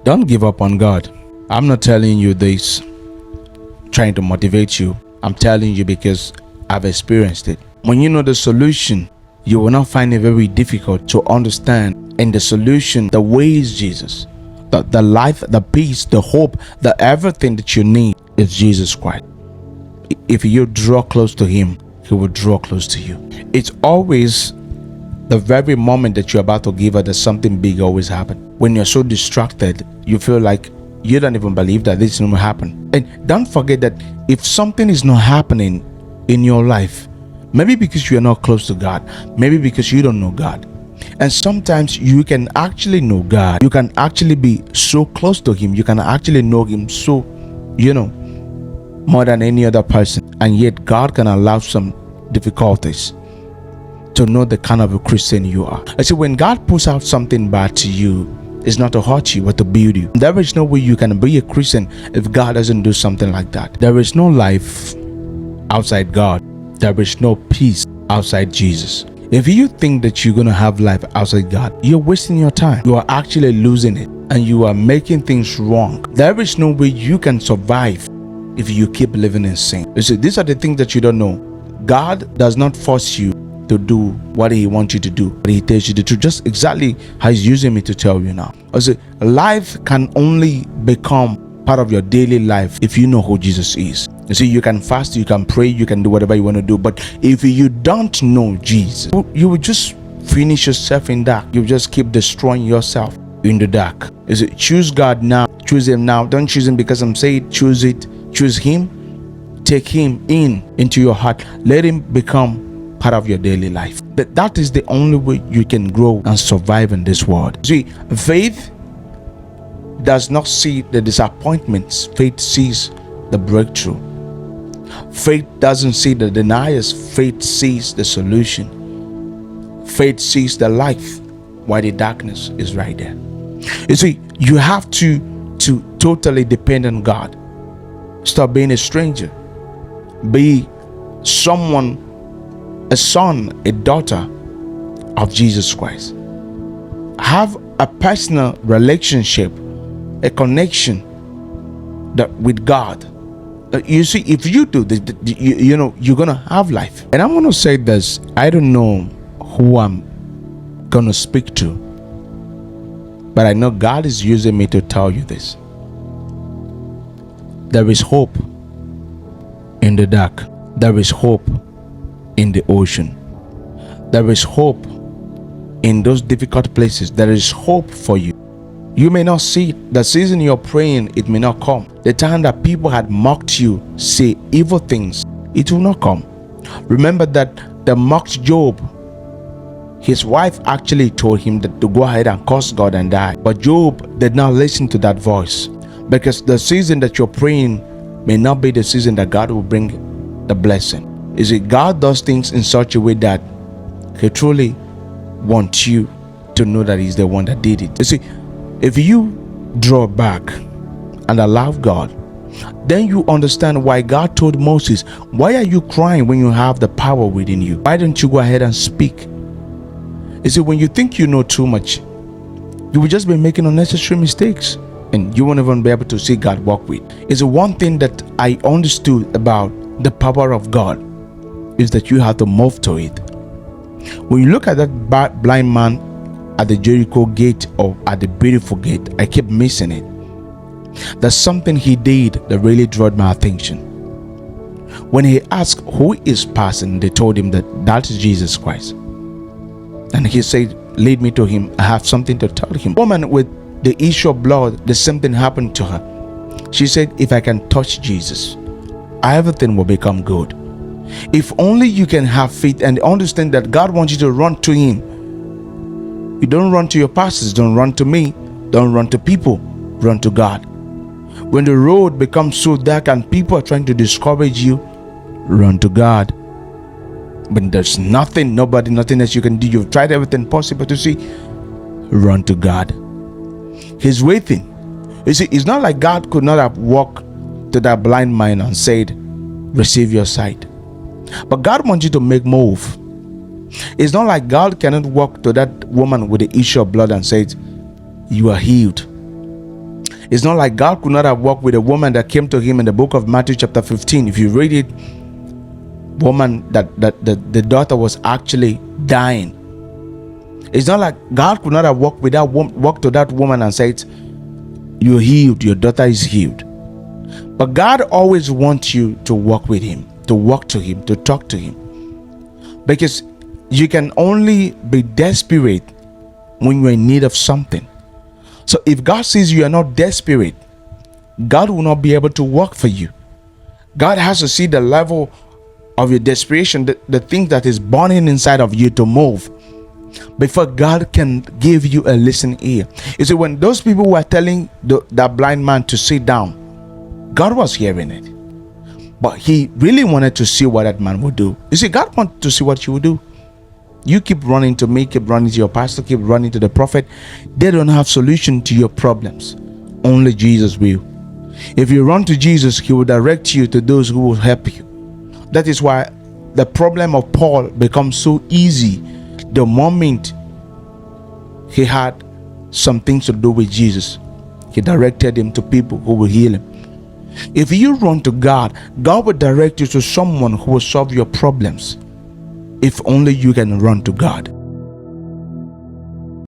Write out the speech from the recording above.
Don't give up on God. I'm not telling you this trying to motivate you. I'm telling you because I've experienced it. When you know the solution, you will not find it very difficult to understand. And the solution, the way is Jesus. The life, the peace, the hope, the everything that you need is Jesus Christ. If you draw close to Him, He will draw close to you. It's always the very moment that you're about to give her that something big always happens. When you're so distracted, you feel like you don't even believe that this will happen. And don't forget that if something is not happening in your life, maybe because you're not close to God, maybe because you don't know God. And sometimes you can actually know God. You can actually be so close to Him. You can actually know Him so, more than any other person. And yet God can allow some difficulties to know the kind of a Christian you are. I say when God puts out something bad to you, it's not to hurt you, but to build you. There is no way you can be a Christian if God doesn't do something like that. There is no life outside God. There is no peace outside Jesus. If you think that you're going to have life outside God, you're wasting your time. You are actually losing it and you are making things wrong. There is no way you can survive if you keep living in sin. You see, these are the things that you don't know. God does not force you to do what He wants you to do, but He tells you to do just exactly how He's using me to tell you now. I say, life can only become part of your daily life if you know who Jesus is. You see, you can fast, you can pray, you can do whatever you want to do, but if you don't know Jesus, you will just finish yourself in dark. You just keep destroying yourself in the dark. You see, choose God now. Choose Him now. Don't choose Him because I'm saying choose it. Choose Him. Take Him into your heart. Let Him become part of your daily life. That is the only way you can grow and survive in this world. See, faith does not see the disappointments. Faith sees the breakthrough. Faith doesn't see the deniers. Faith sees the solution. Faith sees the light while the darkness is right there. You see, you have to totally depend on God. Stop being a stranger. Be someone, a son, a daughter of Jesus Christ. Have a personal relationship, a connection with God. You see, if you do this, you're gonna have life. And I'm gonna say this. I don't know who I'm gonna speak to, but I know God is using me to tell you this. There is hope in the dark. There is hope in the ocean. There is hope in those difficult places. There is hope for you. You may not see it. The season you're praying, it may not come. The time that people had mocked you, say evil things, it will not come. Remember that the mocked Job, his wife actually told him that to go ahead and curse God and die. But Job did not listen to that voice, because the season that you're praying may not be the season that God will bring the blessing. You see, God does things in such a way that He truly wants you to know that He's the one that did it. You see, if you draw back and allow God, then you understand why God told Moses, why are you crying when you have the power within you? Why don't you go ahead and speak? You see, when you think you know too much, you will just be making unnecessary mistakes and you won't even be able to see God walk with. It's the one thing that I understood about the power of God is that you have to move to it. When you look at that blind man at the Jericho gate or at the beautiful gate, I kept missing it. There's something he did that really drew my attention. When he asked who is passing, they told him that is Jesus Christ. And he said, lead me to him. I have something to tell him. Woman with the issue of blood, the same thing happened to her. She said, if I can touch Jesus, everything will become good. If only you can have faith and understand that God wants you to run to Him. You don't run to your pastors, don't run to me, don't run to people, run to God. When the road becomes so dark and people are trying to discourage you, run to God. When there's nothing else you can do, you've tried everything possible to see, run to God. He's waiting. You see, it's not like God could not have walked to that blind man and said, receive your sight. But God wants you to make move. It's not like God cannot walk to that woman with the issue of blood and say, you are healed. It's not like God could not have walked with a woman that came to him in the book of Matthew chapter 15. If you read it, woman that the daughter was actually dying. It's not like God could not have walked to that woman and said, "You're healed, your daughter is healed." But God always wants you to walk with him, to walk to him, to talk to him. Because you can only be desperate when you're in need of something. So if God sees you are not desperate, God will not be able to work for you. God has to see the level of your desperation, the thing that is burning inside of you to move, before God can give you a listening ear. You see, when those people were telling that blind man to sit down, God was hearing it. But he really wanted to see what that man would do. You see, God wanted to see what you would do. You keep running to me, keep running to your pastor, keep running to the prophet. They don't have solution to your problems. Only Jesus will. If you run to Jesus, he will direct you to those who will help you. That is why the problem of Paul becomes so easy the moment he had some things to do with Jesus. He directed him to people who will heal him. If you run to God, God will direct you to someone who will solve your problems. If only you can run to God.